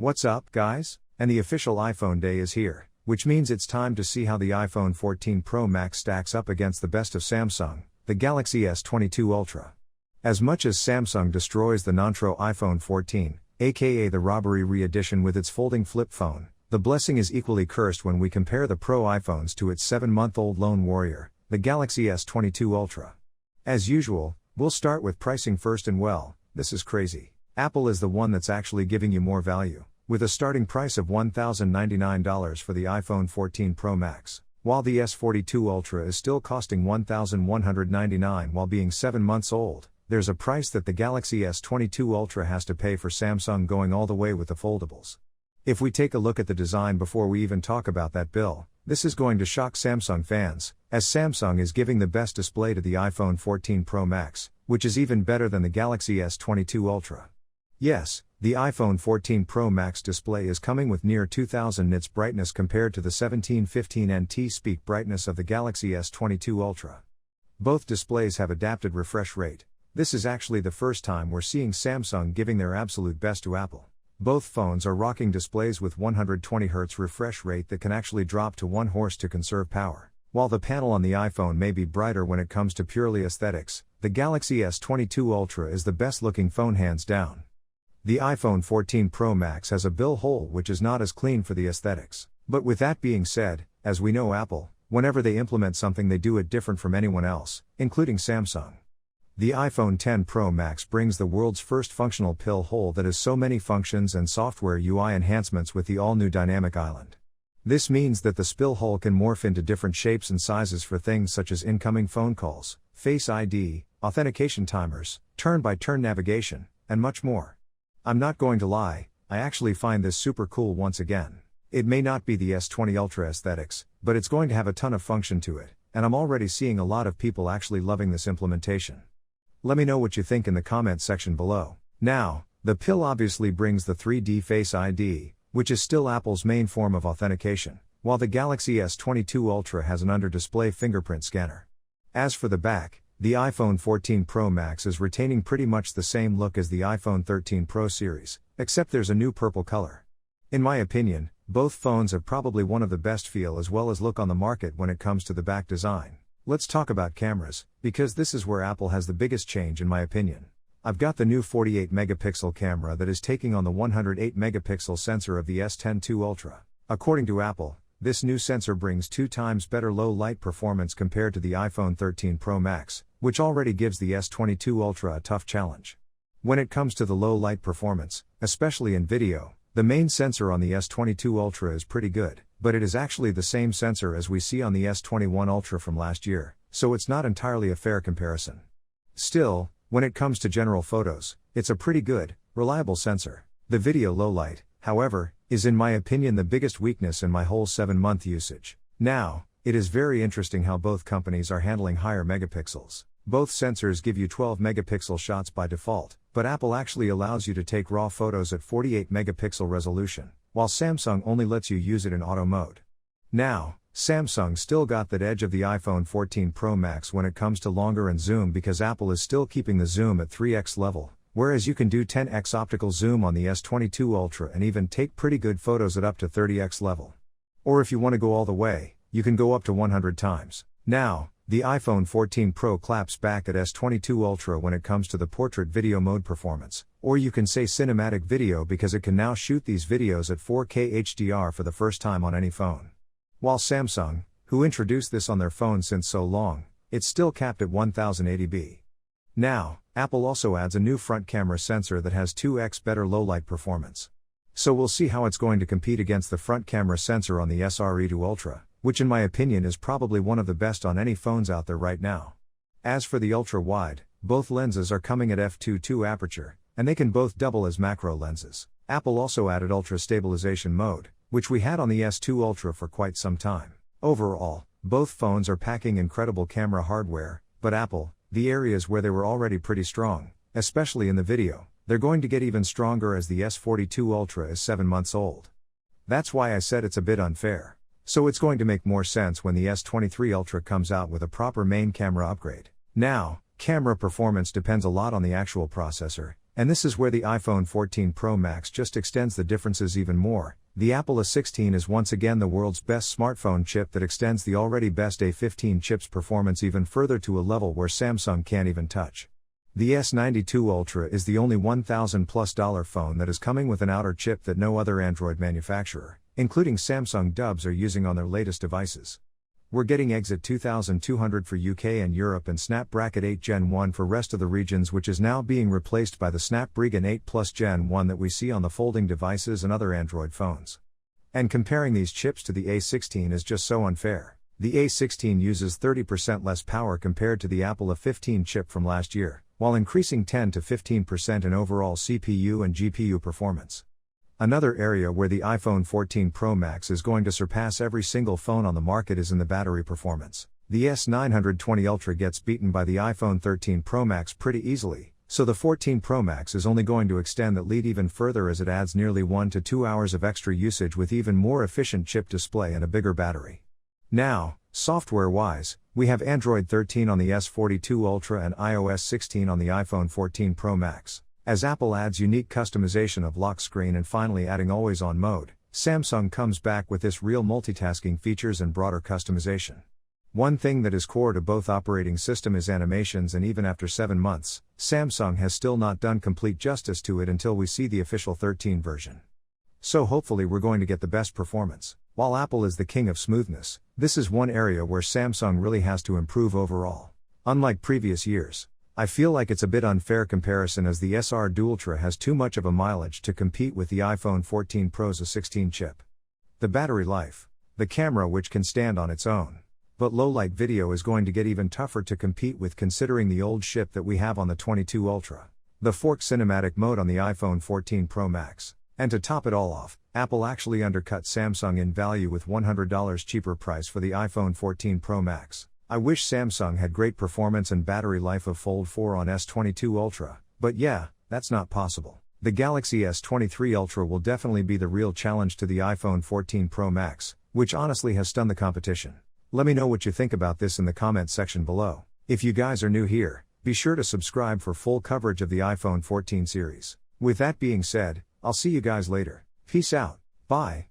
What's up, guys? And the official iPhone day is here, which means it's time to see how the iPhone 14 Pro Max stacks up against the best of Samsung, the Galaxy S22 Ultra. As much as Samsung destroys the Nontro iPhone 14, aka the robbery re-edition with its folding flip phone, the blessing is equally cursed when we compare the Pro iPhones to its 7-month-old lone warrior, the Galaxy S22 Ultra. As usual, we'll start with pricing first, and well, this is crazy. Apple is the one that's actually giving you more value, with a starting price of $1,099 for the iPhone 14 Pro Max, while the S42 Ultra is still costing $1,199 while being 7 months old. There's a price that the Galaxy S22 Ultra has to pay for Samsung, going all the way with the foldables. If we take a look at the design before we even talk about that bill, this is going to shock Samsung fans, as Samsung is giving the best display to the iPhone 14 Pro Max, which is even better than the Galaxy S22 Ultra. Yes, the iPhone 14 Pro Max display is coming with near 2000 nits brightness compared to the 1715 NT peak brightness of the Galaxy S22 Ultra. Both displays have adapted refresh rate. This is actually the first time we're seeing Samsung giving their absolute best to Apple. Both phones are rocking displays with 120Hz refresh rate that can actually drop to 1 Hz to conserve power. While the panel on the iPhone may be brighter when it comes to purely aesthetics, the Galaxy S22 Ultra is the best looking phone hands down. The iPhone 14 Pro Max has a bill hole which is not as clean for the aesthetics. But with that being said, as we know Apple, whenever they implement something they do it different from anyone else, including Samsung. The iPhone X Pro Max brings the world's first functional pill hole that has so many functions and software UI enhancements with the all-new Dynamic Island. This means that the spill hole can morph into different shapes and sizes for things such as incoming phone calls, Face ID, authentication timers, turn-by-turn navigation, and much more. I'm not going to lie, I actually find this super cool once again. It may not be the S20 Ultra aesthetics, but it's going to have a ton of function to it, and I'm already seeing a lot of people actually loving this implementation. Let me know what you think in the comments section below. Now, the pill obviously brings the 3D Face ID, which is still Apple's main form of authentication, while the Galaxy S22 Ultra has an under-display fingerprint scanner. As for the back, the iPhone 14 Pro Max is retaining pretty much the same look as the iPhone 13 Pro series, except there's a new purple color. In my opinion, both phones have probably one of the best feel as well as look on the market when it comes to the back design. Let's talk about cameras, because this is where Apple has the biggest change in my opinion. I've got the new 48 megapixel camera that is taking on the 108 megapixel sensor of the S10 II Ultra. According to Apple, this new sensor brings 2 times better low light performance compared to the iPhone 13 Pro Max, which already gives the S22 Ultra a tough challenge. When it comes to the low light performance, especially in video, the main sensor on the S22 Ultra is pretty good, but it is actually the same sensor as we see on the S21 Ultra from last year, so it's not entirely a fair comparison. Still, when it comes to general photos, it's a pretty good, reliable sensor. The video low light, however, is in my opinion the biggest weakness in my whole 7-month usage. Now, it is very interesting how both companies are handling higher megapixels. Both sensors give you 12 megapixel shots by default, but Apple actually allows you to take raw photos at 48 megapixel resolution, while Samsung only lets you use it in auto mode. Now, Samsung still got that edge of the iPhone 14 Pro Max when it comes to longer and zoom, because Apple is still keeping the zoom at 3x level, whereas you can do 10x optical zoom on the S22 Ultra and even take pretty good photos at up to 30x level. Or if you want to go all the way, you can go up to 100 times. Now, the iPhone 14 Pro claps back at S22 Ultra when it comes to the portrait video mode performance, or you can say cinematic video, because it can now shoot these videos at 4K HDR for the first time on any phone. While Samsung, who introduced this on their phone since so long, it's still capped at 1080p. Now, Apple also adds a new front camera sensor that has 2x better low light performance. So we'll see how it's going to compete against the front camera sensor on the SRE2 Ultra, which in my opinion is probably one of the best on any phones out there right now. As for the ultra wide, both lenses are coming at f2.2 aperture, and they can both double as macro lenses. Apple also added ultra stabilization mode, which we had on the S2 Ultra for quite some time. Overall, both phones are packing incredible camera hardware, but Apple, the areas where they were already pretty strong, especially in the video, they're going to get even stronger as the S42 Ultra is 7 months old. That's why I said it's a bit unfair. So it's going to make more sense when the S23 Ultra comes out with a proper main camera upgrade. Now, camera performance depends a lot on the actual processor, And this is where the iPhone 14 Pro Max just extends the differences even more. The Apple A16 is once again the world's best smartphone chip that extends the already best A15 chip's performance even further to a level where Samsung can't even touch. The S92 Ultra is the only $1,000+ phone that is coming with an outer chip that no other Android manufacturer, including Samsung Dubs, are using on their latest devices. We're getting Exit 2200 for UK and Europe and Snapdragon 8 Gen 1 for rest of the regions, which is now being replaced by the Snapdragon 8 Plus Gen 1 that we see on the folding devices and other Android phones. And comparing these chips to the A16 is just so unfair. The A16 uses 30% less power compared to the Apple A15 chip from last year, while increasing 10 to 15% in overall CPU and GPU performance. Another area where the iPhone 14 Pro Max is going to surpass every single phone on the market is in the battery performance. The S920 Ultra gets beaten by the iPhone 13 Pro Max pretty easily, so the 14 Pro Max is only going to extend that lead even further as it adds nearly 1 to 2 hours of extra usage with even more efficient chip display and a bigger battery. Now, software-wise, we have Android 13 on the S42 Ultra and iOS 16 on the iPhone 14 Pro Max. As Apple adds unique customization of lock screen and finally adding always-on mode, Samsung comes back with this real multitasking features and broader customization. One thing that is core to both operating system is animations, and even after 7 months, Samsung has still not done complete justice to it until we see the official 13 version. So hopefully we're going to get the best performance. While Apple is the king of smoothness, this is one area where Samsung really has to improve overall. Unlike previous years, I feel like it's a bit unfair comparison as the SR Dualtra has too much of a mileage to compete with the iPhone 14 Pro's A16 chip. The battery life, the camera which can stand on its own. But low-light video is going to get even tougher to compete with considering the old chip that we have on the 22 Ultra. The fork cinematic mode on the iPhone 14 Pro Max. And to top it all off, Apple actually undercut Samsung in value with $100 cheaper price for the iPhone 14 Pro Max. I wish Samsung had great performance and battery life of Fold 4 on S22 Ultra, but yeah, that's not possible. The Galaxy S23 Ultra will definitely be the real challenge to the iPhone 14 Pro Max, which honestly has stunned the competition. Let me know what you think about this in the comment section below. If you guys are new here, be sure to subscribe for full coverage of the iPhone 14 series. With that being said, I'll see you guys later. Peace out. Bye.